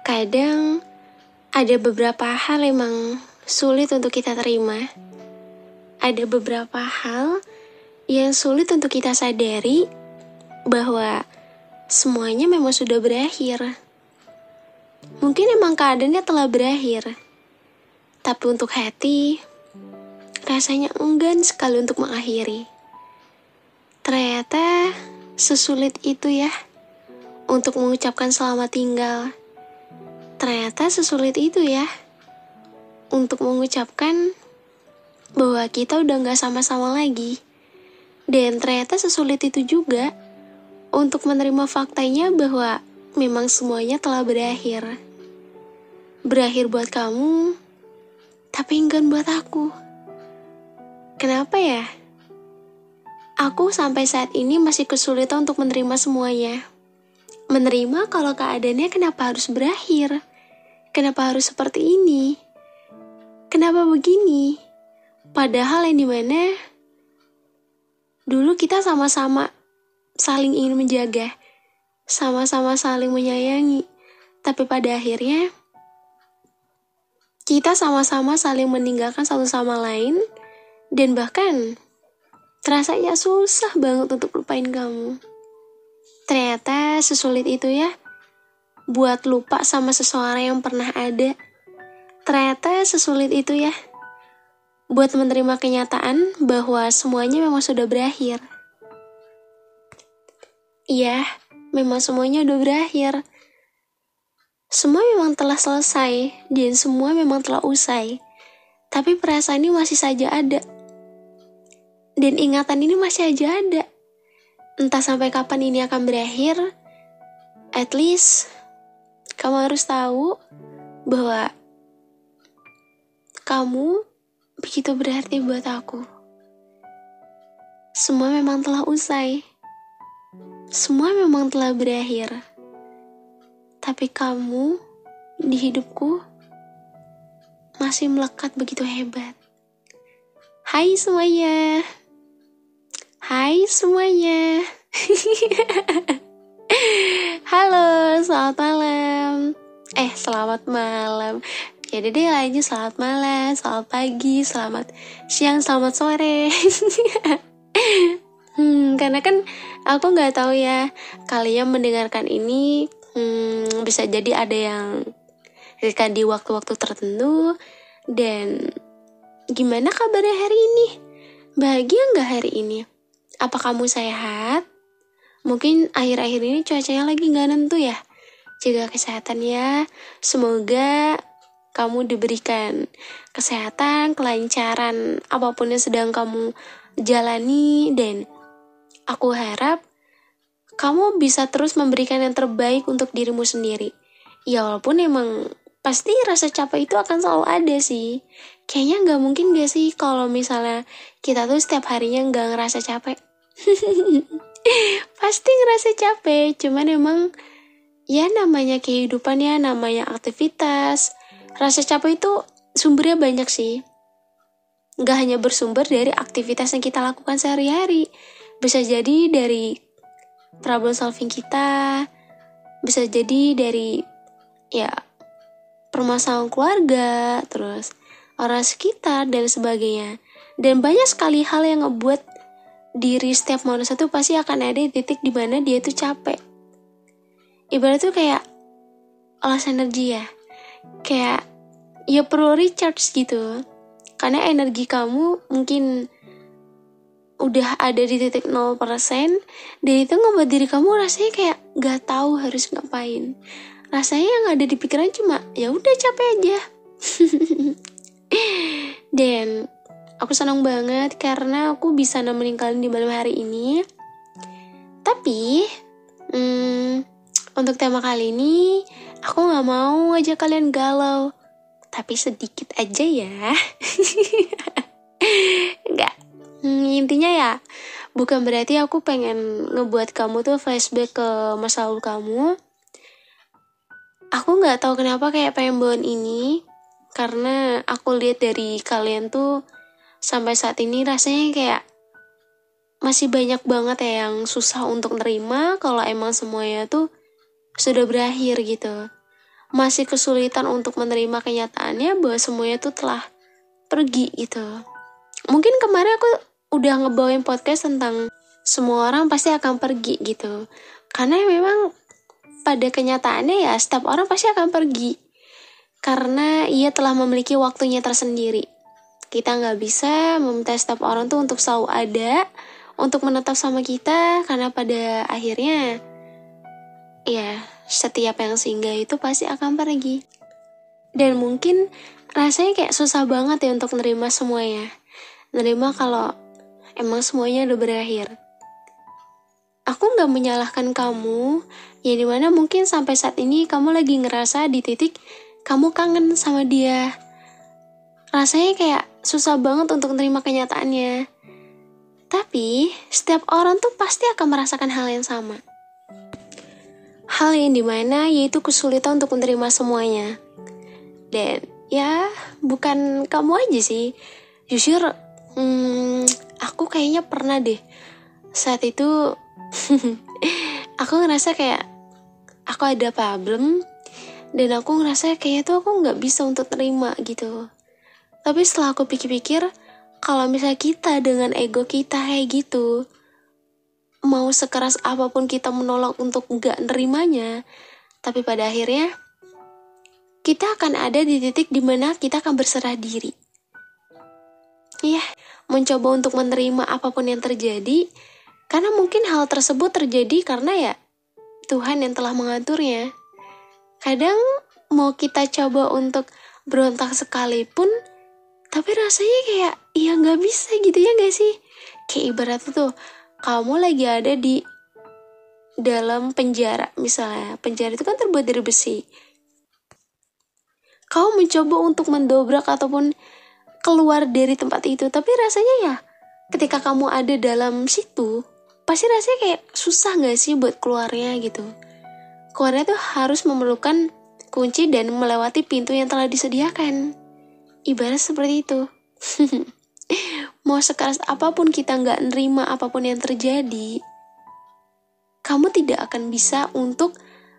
Kadang ada beberapa hal emang sulit untuk kita terima. Ada beberapa hal yang sulit untuk kita sadari bahwa semuanya memang sudah berakhir. Mungkin emang keadaannya telah berakhir. Tapi untuk hati, rasanya enggan sekali untuk mengakhiri. Ternyata sesulit itu ya untuk mengucapkan selamat tinggal. Ternyata sesulit itu ya untuk mengucapkan bahwa kita udah gak sama-sama lagi. Dan ternyata sesulit itu juga untuk menerima faktanya bahwa memang semuanya telah berakhir. Berakhir buat kamu, tapi enggan buat aku. Kenapa ya? Aku sampai saat ini masih kesulitan untuk menerima semuanya. Menerima kalau keadaannya kenapa harus berakhir? Kenapa harus seperti ini? Kenapa begini? Padahal yang dimana dulu kita sama-sama saling ingin menjaga, sama-sama saling menyayangi. Tapi pada akhirnya kita sama-sama saling meninggalkan satu sama lain. Dan bahkan rasanya susah banget untuk lupain kamu. Ternyata sesulit itu ya buat lupa sama seseorang yang pernah ada. Ternyata sesulit itu ya buat menerima kenyataan bahwa semuanya memang sudah berakhir. Iya, memang semuanya udah berakhir. Semua memang telah selesai dan semua memang telah usai. Tapi perasaan ini masih saja ada. Dan ingatan ini masih aja ada. Entah sampai kapan ini akan berakhir, at least kamu harus tahu bahwa kamu begitu berarti buat aku. Semua memang telah usai. Semua memang telah berakhir. Tapi kamu di hidupku masih melekat begitu hebat. Hai semuanya. Hai semuanya. Halo, selamat malam. Selamat malam. Jadi deh lanjut, selamat malam, selamat pagi, selamat siang, selamat sore. Karena kan aku nggak tahu ya, kalian mendengarkan ini bisa jadi ada yang ketika di waktu-waktu tertentu. Dan gimana kabarnya hari ini? Bahagia nggak hari ini? Apa kamu sehat? Mungkin akhir-akhir ini cuacanya lagi nggak nentu ya. Jaga kesehatan ya. Semoga kamu diberikan kesehatan, kelancaran, apapun yang sedang kamu jalani. Dan aku harap kamu bisa terus memberikan yang terbaik untuk dirimu sendiri. Ya walaupun emang pasti rasa capek itu akan selalu ada sih. Kayaknya gak mungkin gak sih kalau misalnya kita tuh setiap harinya gak ngerasa capek. Pasti ngerasa capek. Cuman emang ya namanya kehidupan ya, namanya aktivitas. Rasa capek itu sumbernya banyak sih. Gak hanya bersumber dari aktivitas yang kita lakukan sehari-hari. Bisa jadi dari problem solving kita. Bisa jadi dari ya permasalahan keluarga, terus orang sekitar dan sebagainya. Dan banyak sekali hal yang ngebuat diri setiap manusia tuh pasti akan ada di titik dimana dia tuh capek. Ibarat tuh kayak olas energi ya. Kayak ya perlu recharge gitu. Karena energi kamu mungkin udah ada di titik 0%. Dan itu ngebuat diri kamu rasanya kayak gak tahu harus ngapain. Rasanya yang ada di pikiran cuma ya udah capek aja. Dan aku senang banget karena aku bisa nemenin kalian di malam hari ini. Tapi untuk tema kali ini aku gak mau ngajak kalian galau. Tapi sedikit aja ya. Enggak. Intinya ya bukan berarti aku pengen ngebuat kamu tuh flashback ke masa lalu kamu. Aku gak tahu kenapa kayak pengen bawain ini. Karena aku lihat dari kalian tuh sampai saat ini rasanya kayak masih banyak banget ya yang susah untuk nerima kalau emang semuanya tuh sudah berakhir gitu. masih kesulitan untuk menerima kenyataannya bahwa semuanya tuh telah pergi gitu. Mungkin kemarin aku udah ngebawain podcast tentang semua orang pasti akan pergi gitu. Karena memang pada kenyataannya ya setiap orang pasti akan pergi. Karena ia telah memiliki waktunya tersendiri. Kita nggak bisa meminta setiap orang tuh untuk selalu ada, untuk menetap sama kita, karena pada akhirnya ya setiap yang singgah itu pasti akan pergi. Dan mungkin rasanya kayak susah banget ya untuk nerima semuanya. Nerima kalau emang semuanya udah berakhir. Aku gak menyalahkan kamu, ya dimana mungkin sampai saat ini kamu lagi ngerasa di titik kamu kangen sama dia. Rasanya kayak susah banget untuk nerima kenyataannya. Tapi setiap orang tuh pasti akan merasakan hal yang sama. Hal yang dimana yaitu kesulitan untuk menerima semuanya. Dan ya bukan kamu aja sih. Jujur aku kayaknya pernah deh. Saat itu aku ngerasa kayak aku ada problem. Dan aku ngerasa kayak tuh aku gak bisa untuk terima gitu. Tapi setelah aku pikir-pikir, kalau misalnya kita dengan ego kita kayak gitu, mau sekeras apapun kita menolak untuk gak nerimanya, tapi pada akhirnya kita akan ada di titik dimana kita akan berserah diri. Iya, mencoba untuk menerima apapun yang terjadi, karena mungkin hal tersebut terjadi karena ya Tuhan yang telah mengaturnya. Kadang mau kita coba untuk berontak sekalipun, tapi rasanya kayak ya gak bisa gitu ya gak sih? Kayak ibarat tuh kamu lagi ada di dalam penjara misalnya. Penjara itu kan terbuat dari besi. Kamu mencoba untuk mendobrak ataupun keluar dari tempat itu, tapi rasanya ya ketika kamu ada dalam situ, pasti rasanya kayak susah gak sih buat keluarnya gitu. Keluarnya tuh harus memerlukan kunci dan melewati pintu yang telah disediakan. Ibarat seperti itu. Mau sekeras apapun kita gak nerima apapun yang terjadi, kamu tidak akan bisa untuk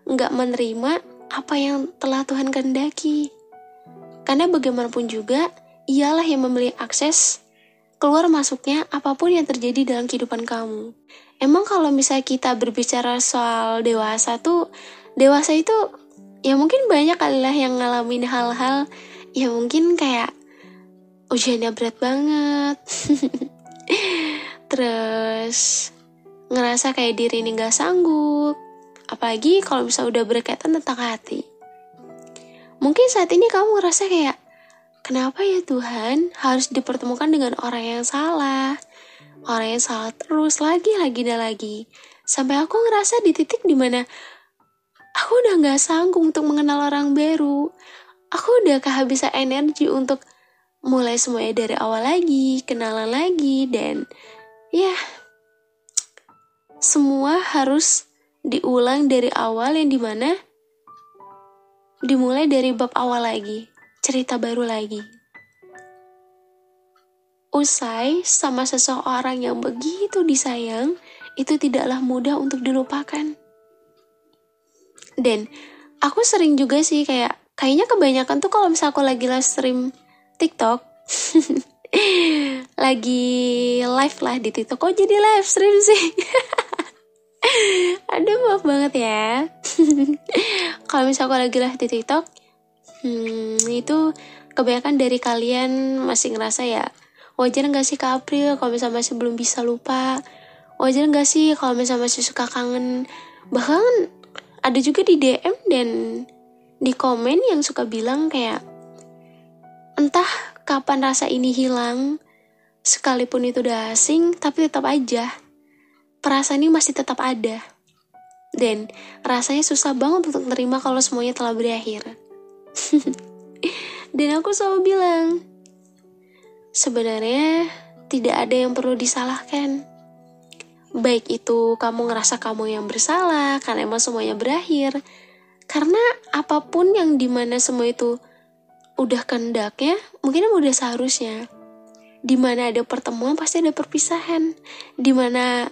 gak menerima apa yang telah Tuhan kehendaki. Karena bagaimanapun juga, ialah yang memiliki akses keluar masuknya apapun yang terjadi dalam kehidupan kamu. Emang kalau misalnya kita berbicara soal dewasa itu ya mungkin banyak kali lah yang ngalamin hal-hal ya mungkin kayak ujiannya berat banget. Terus ngerasa kayak diri ini gak sanggup. Apalagi kalau misalnya udah berkaitan tentang hati. Mungkin saat ini kamu ngerasa kayak, kenapa ya Tuhan harus dipertemukan dengan orang yang salah? Orang yang salah terus lagi dan lagi. Sampai aku ngerasa di titik dimana aku udah gak sanggup untuk mengenal orang baru. Aku udah kehabisan energi untuk mulai semuanya dari awal lagi, kenalan lagi, dan ya semua harus diulang dari awal yang dimana dimulai dari bab awal lagi, cerita baru lagi. Usai sama seseorang yang begitu disayang, itu tidaklah mudah untuk dilupakan. Dan aku sering juga sih kayaknya kebanyakan tuh kalau misalnya aku lagi live stream TikTok, lagi live lah di TikTok, kok jadi live stream sih? Aduh maaf banget ya. Kalau misalnya aku lagi live di TikTok, itu kebanyakan dari kalian masih ngerasa ya, wajar gak sih Kak April kalau misalnya masih belum bisa lupa? Wajar gak sih kalau misalnya masih suka kangen? Bahkan ada juga di DM dan di komen yang suka bilang kayak, entah kapan rasa ini hilang, sekalipun itu udah asing, tapi tetap aja perasaan ini masih tetap ada. Dan rasanya susah banget untuk menerima kalau semuanya telah berakhir. Dan aku selalu bilang, sebenarnya tidak ada yang perlu disalahkan. Baik itu kamu ngerasa kamu yang bersalah karena emang semuanya berakhir. Karena apapun yang dimana semua itu udah kehendaknya, mungkin udah seharusnya. Dimana ada pertemuan pasti ada perpisahan. Dimana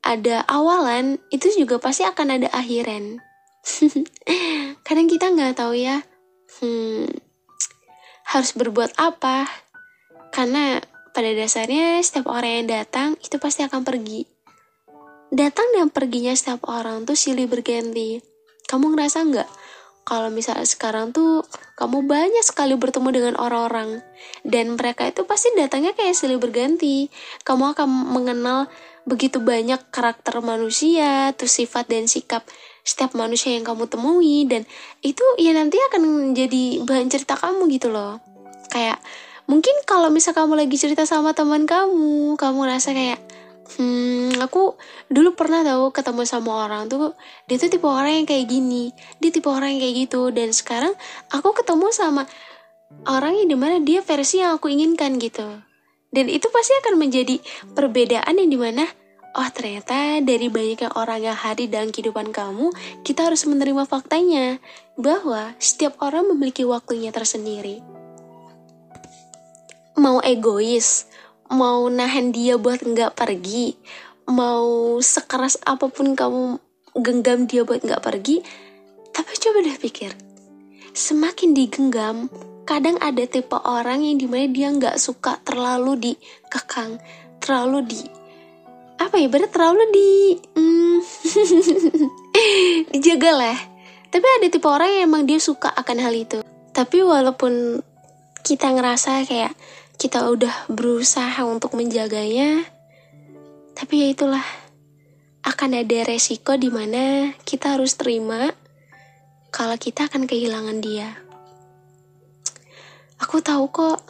ada awalan, itu juga pasti akan ada akhiran. Kadang kita nggak tahu ya, harus berbuat apa. Karena pada dasarnya setiap orang yang datang itu pasti akan pergi. Datang dan perginya setiap orang tuh silih berganti. Kamu ngerasa nggak? Kalau misalnya sekarang tuh kamu banyak sekali bertemu dengan orang-orang dan mereka itu pasti datangnya kayak silih berganti. Kamu akan mengenal begitu banyak karakter manusia, tuh sifat dan sikap setiap manusia yang kamu temui, dan itu ya nanti akan menjadi bahan cerita kamu gitu loh. Kayak mungkin kalau misal kamu lagi cerita sama teman kamu ngerasa kayak aku dulu pernah tahu ketemu sama orang tuh, dia tuh tipe orang yang kayak gini, dia tipe orang yang kayak gitu, dan sekarang aku ketemu sama orang yang dimana dia versi yang aku inginkan gitu. Dan itu pasti akan menjadi perbedaan yang dimana, oh ternyata dari banyaknya orang yang hadir dalam kehidupan kamu, kita harus menerima faktanya bahwa setiap orang memiliki waktunya tersendiri. Mau egois, mau nahan dia buat nggak pergi, mau sekeras apapun kamu genggam dia buat nggak pergi, tapi coba deh pikir, semakin digenggam, kadang ada tipe orang yang dimana dia nggak suka terlalu dikekang, terlalu dijaga lah. Tapi ada tipe orang yang emang dia suka akan hal itu. Tapi walaupun kita ngerasa kayak kita udah berusaha untuk menjaganya, tapi ya itulah, akan ada resiko di mana kita harus terima kalau kita akan kehilangan dia. Aku tahu kok,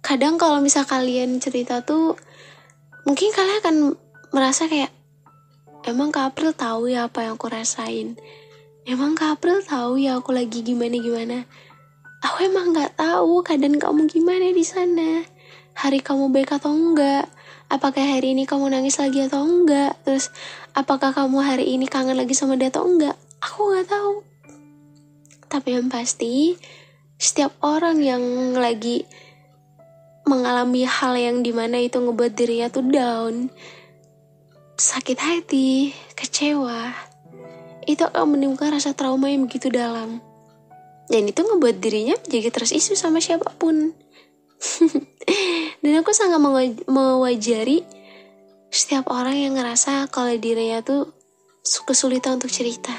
kadang kalau misal kalian cerita tuh, mungkin kalian akan merasa kayak, emang Kak April tahu ya apa yang aku rasain? Emang Kak April tahu ya aku lagi gimana-gimana? Aku emang gak tahu keadaan kamu gimana di sana. Hari kamu baik atau enggak? Apakah hari ini kamu nangis lagi atau enggak? Terus apakah kamu hari ini kangen lagi sama dia atau enggak? Aku gak tahu. Tapi yang pasti, setiap orang yang lagi mengalami hal yang dimana itu ngebuat dirinya tuh down, sakit hati, kecewa, itu akan menimbulkan rasa trauma yang begitu dalam. Dan itu ngebuat dirinya menjadi trust issue sama siapapun. Dan aku sangat mewajari setiap orang yang ngerasa kalau dirinya tuh kesulitan untuk cerita,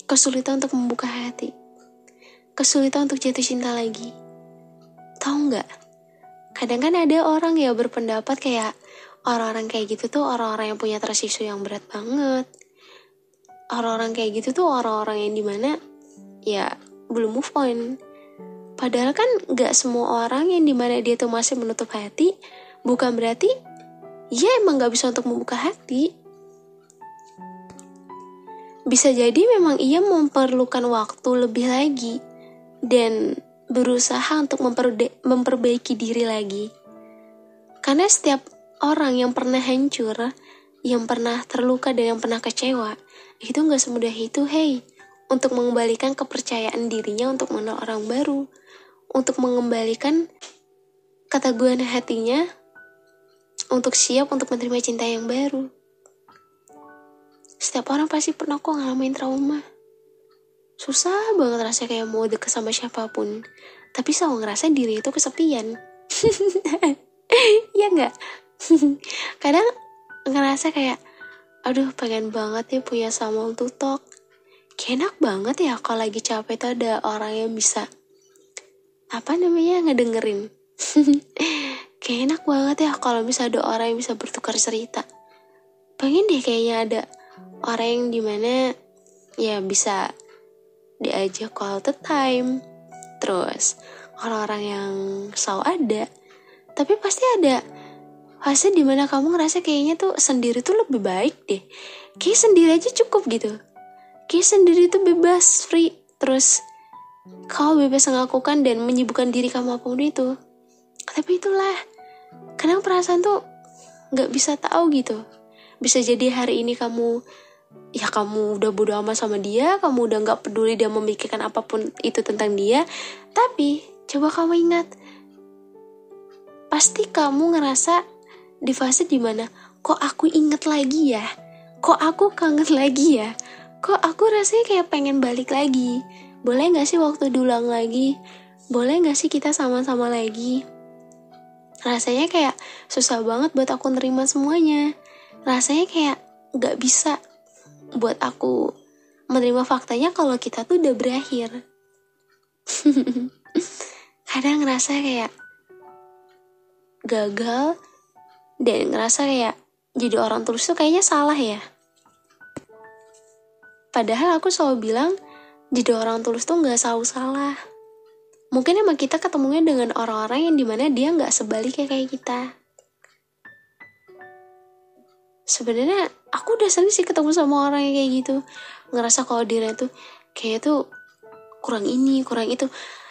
kesulitan untuk membuka hati, kesulitan untuk jatuh cinta lagi. Tahu nggak? Kadang kan ada orang yang berpendapat kayak orang-orang kayak gitu tuh orang-orang yang punya trust issue yang berat banget. Orang-orang kayak gitu tuh orang-orang yang dimana ya belum move on. Padahal kan gak semua orang yang dimana dia tuh masih menutup hati, bukan berarti ya emang gak bisa untuk membuka hati. Bisa jadi memang ia memerlukan waktu lebih lagi dan berusaha untuk memperbaiki diri lagi. Karena setiap orang yang pernah hancur, yang pernah terluka dan yang pernah kecewa, itu gak semudah itu, untuk mengembalikan kepercayaan dirinya untuk mengenal orang baru, untuk mengembalikan keteguhan hatinya, untuk siap untuk menerima cinta yang baru. Setiap orang pasti pernah kok ngalamin trauma. Susah banget rasanya kayak mau deket sama siapapun, tapi selalu ngerasa diri itu kesepian. Iya gak? Kadang ngerasa kayak, aduh pengen banget ya punya someone to talk. Kayak enak banget ya kalau lagi capek tuh ada orang yang bisa ngedengerin. Kayak enak banget ya kalau bisa ada orang yang bisa bertukar cerita. Pengen deh kayaknya ada orang yang dimana ya bisa diajak quality time. Terus orang-orang yang selalu ada. Tapi pasti ada fase dimana kamu ngerasa kayaknya tuh sendiri tuh lebih baik deh. Kayak sendiri aja cukup gitu. Kayak sendiri tuh bebas, free. Terus kamu bebas melakukan dan menyibukkan diri kamu apapun itu. Tapi itulah, kadang perasaan tuh gak bisa tahu gitu. Bisa jadi hari ini kamu udah bodo amat sama dia, kamu udah gak peduli dan memikirkan apapun itu tentang dia. Tapi coba kamu ingat, pasti kamu ngerasa di fase dimana, kok aku inget lagi ya, kok aku kangen lagi ya, kok aku rasanya kayak pengen balik lagi. Boleh gak sih waktu diulang lagi? Boleh gak sih kita sama-sama lagi? Rasanya kayak susah banget buat aku nerima semuanya. Rasanya kayak gak bisa buat aku menerima faktanya kalau kita tuh udah berakhir. Kadang ngerasa kayak gagal dan ngerasa kayak jadi orang tulus tuh kayaknya salah ya. Padahal aku selalu bilang jadi orang tulus tuh gak selalu salah. Mungkin emang kita ketemunya dengan orang-orang yang dimana dia gak sebaliknya kayak kita. Sebenarnya aku udah sering sih ketemu sama orang yang kayak gitu. Ngerasa kalau dirinya tuh kayak tuh kurang ini, kurang itu.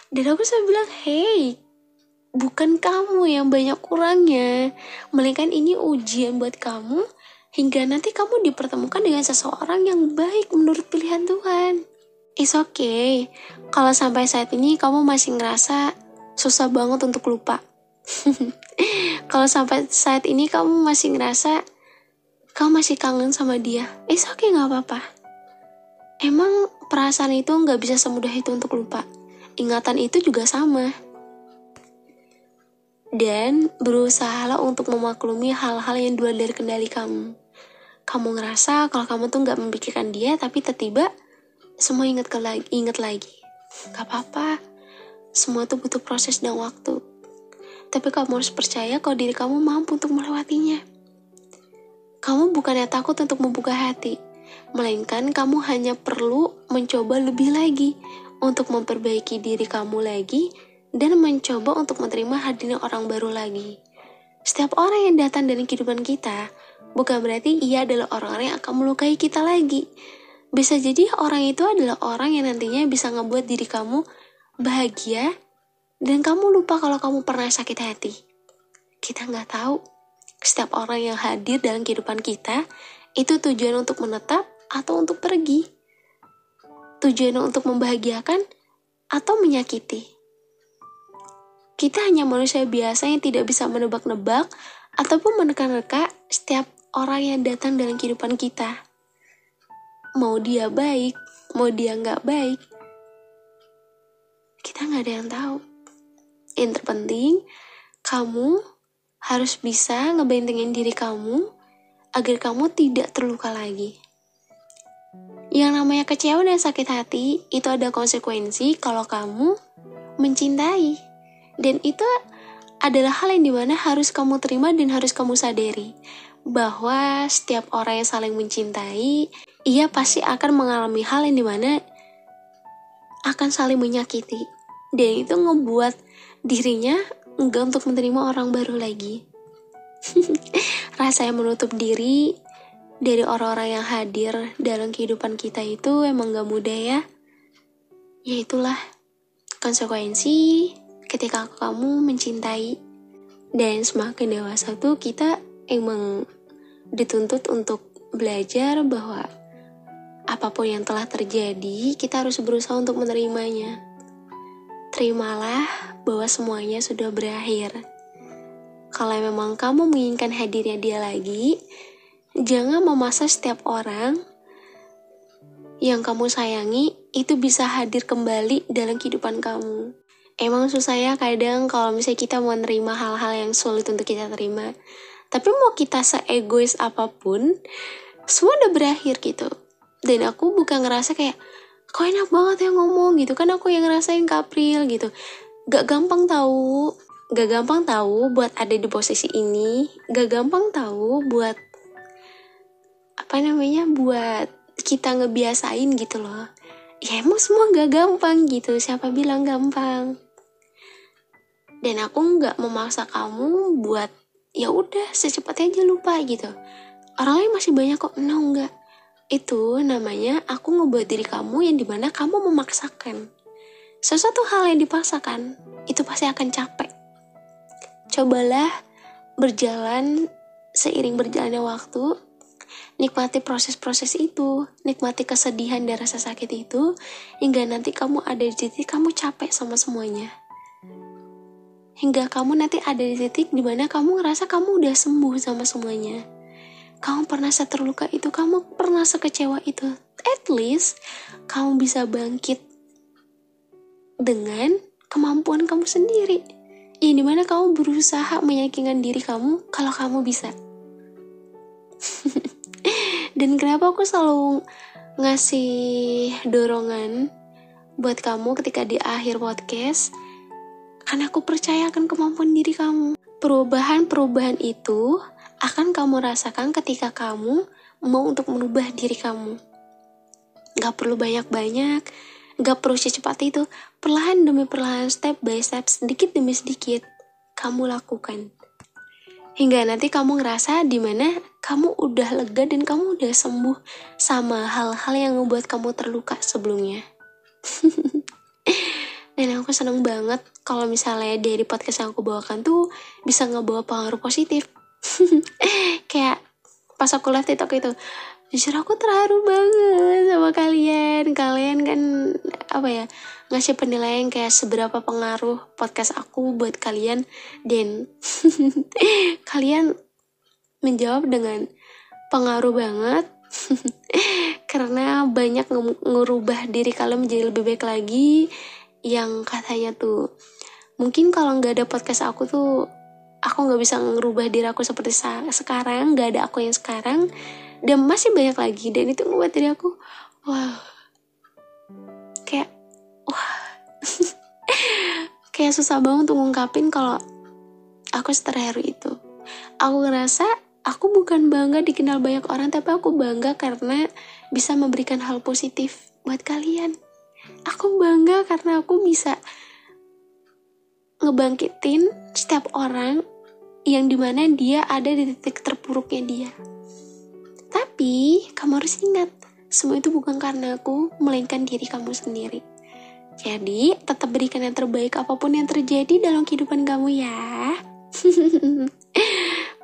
Dan aku selalu bilang, hey, bukan kamu yang banyak kurangnya. Melainkan ini ujian buat kamu hingga nanti kamu dipertemukan dengan seseorang yang baik menurut pilihan Tuhan. It's okay. Kalau sampai saat ini kamu masih ngerasa susah banget untuk lupa. Kalau sampai saat ini kamu masih ngerasa kamu masih kangen sama dia, it's okay, gak apa-apa. Emang perasaan itu gak bisa semudah itu untuk lupa. Ingatan itu juga sama. Dan berusahalah untuk memaklumi hal-hal yang luar dari kendali kamu. Kamu ngerasa kalau kamu tuh gak memikirkan dia, tapi tiba-tiba semua ingat lagi. Gak apa-apa. Semua tuh butuh proses dan waktu. Tapi kamu harus percaya kalau diri kamu mampu untuk melewatinya. Kamu bukannya takut untuk membuka hati, melainkan kamu hanya perlu mencoba lebih lagi untuk memperbaiki diri kamu lagi dan mencoba untuk menerima hadirnya orang baru lagi. Setiap orang yang datang dari kehidupan kita bukan berarti ia adalah orang-orang yang akan melukai kita lagi. Bisa jadi orang itu adalah orang yang nantinya bisa ngebuat diri kamu bahagia dan kamu lupa kalau kamu pernah sakit hati. Kita nggak tahu. Setiap orang yang hadir dalam kehidupan kita itu tujuan untuk menetap atau untuk pergi. Tujuan untuk membahagiakan atau menyakiti. Kita hanya manusia biasa yang tidak bisa menebak-nebak ataupun menekan-reka setiap orang yang datang dalam kehidupan kita. Mau dia baik, mau dia nggak baik, kita nggak ada yang tahu. Yang terpenting, kamu harus bisa ngebentengin diri kamu agar kamu tidak terluka lagi. Yang namanya kecewa dan sakit hati itu ada konsekuensi kalau kamu mencintai. Dan itu adalah hal yang dimana harus kamu terima dan harus kamu sadari. Bahwa setiap orang yang saling mencintai, ia pasti akan mengalami hal yang dimana akan saling menyakiti. Dan itu ngebuat dirinya enggak untuk menerima orang baru lagi. Rasanya menutup diri dari orang-orang yang hadir dalam kehidupan kita itu emang gak mudah ya. Ya itulah konsekuensi ketika kamu mencintai. Dan semakin dewasa tuh kita emang dituntut untuk belajar bahwa apapun yang telah terjadi, kita harus berusaha untuk menerimanya. Terimalah bahwa semuanya sudah berakhir. Kalau memang kamu menginginkan hadirnya dia lagi, jangan memaksa setiap orang yang kamu sayangi itu bisa hadir kembali dalam kehidupan kamu. Emang susah ya kadang kalau misalnya kita mau menerima hal-hal yang sulit untuk kita terima. Tapi mau kita seegois apapun, semua udah berakhir gitu. Dan aku bukan ngerasa kayak, kok enak banget ya ngomong gitu. Kan aku yang ngerasain Kapril gitu. Gak gampang tahu buat ada di posisi ini. Gak gampang tahu buat buat kita ngebiasain gitu loh. Ya emang semua gak gampang gitu. Siapa bilang gampang? Dan aku gak memaksa kamu buat ya udah secepatnya aja lupa gitu. Orang lain masih banyak kok. No, enggak. Itu namanya aku ngebuat diri kamu yang dimana kamu memaksakan. Sesuatu hal yang dipaksakan itu pasti akan capek. Cobalah berjalan seiring berjalannya waktu, nikmati proses-proses itu, nikmati kesedihan dan rasa sakit itu, hingga nanti kamu ada di titik kamu capek sama semuanya. Hingga kamu nanti ada di titik dimana kamu ngerasa kamu udah sembuh sama semuanya. Kamu pernah seterluka itu, kamu pernah sekecewa itu. at least kamu bisa bangkit dengan kemampuan kamu sendiri. Ya dimana kamu berusaha meyakinkan diri kamu kalau kamu bisa. Dan kenapa aku selalu ngasih dorongan buat kamu ketika di akhir podcast? Karena aku percaya akan kemampuan diri kamu. Perubahan-perubahan itu akan kamu rasakan ketika kamu mau untuk merubah diri kamu. Gak perlu banyak-banyak, gak perlu secepat itu. Perlahan demi perlahan, step by step, sedikit demi sedikit, kamu lakukan. Hingga nanti kamu ngerasa dimana kamu udah lega dan kamu udah sembuh sama hal-hal yang membuat kamu terluka sebelumnya. Dan aku seneng banget kalau misalnya dari podcast yang aku bawakan tuh bisa ngebawa pengaruh positif. Kayak pas aku live TikTok itu, jujur aku terharu banget sama kalian. Kalian kan ngasih penilaian kayak seberapa pengaruh podcast aku buat kalian. Dan kalian menjawab dengan pengaruh banget. Karena banyak ngerubah diri kalian menjadi lebih baik lagi. Yang katanya tuh mungkin kalau gak ada podcast aku tuh aku gak bisa ngerubah diri aku seperti sekarang. Gak ada aku yang sekarang. Dan masih banyak lagi. Dan itu ngebuat diri aku kayak susah banget untuk ngungkapin kalau aku seterharu itu. Aku ngerasa aku bukan bangga dikenal banyak orang, tapi aku bangga karena bisa memberikan hal positif buat kalian. Aku bangga karena aku bisa ngebangkitin setiap orang yang dimana dia ada di titik terpuruknya dia. Tapi kamu harus ingat, semua itu bukan karena aku, melainkan diri kamu sendiri. Jadi tetap berikan yang terbaik apapun yang terjadi dalam kehidupan kamu ya.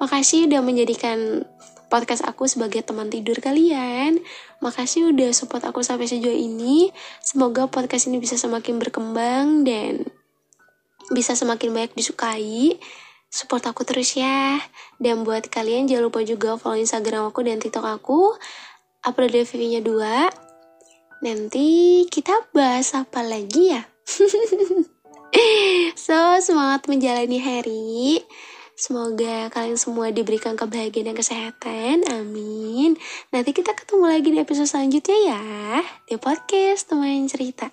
Makasih udah menjadikan podcast aku sebagai teman tidur kalian. Makasih udah support aku sampai sejauh ini. Semoga podcast ini bisa semakin berkembang dan bisa semakin banyak disukai. Support aku terus ya. Dan buat kalian jangan lupa juga follow Instagram aku dan TikTok aku. Upload VV-nya 2. Nanti kita bahas apa lagi ya? So, semangat menjalani hari. Semoga kalian semua diberikan kebahagiaan dan kesehatan. Amin. Nanti kita ketemu lagi di episode selanjutnya ya. Di podcast Teman Cerita.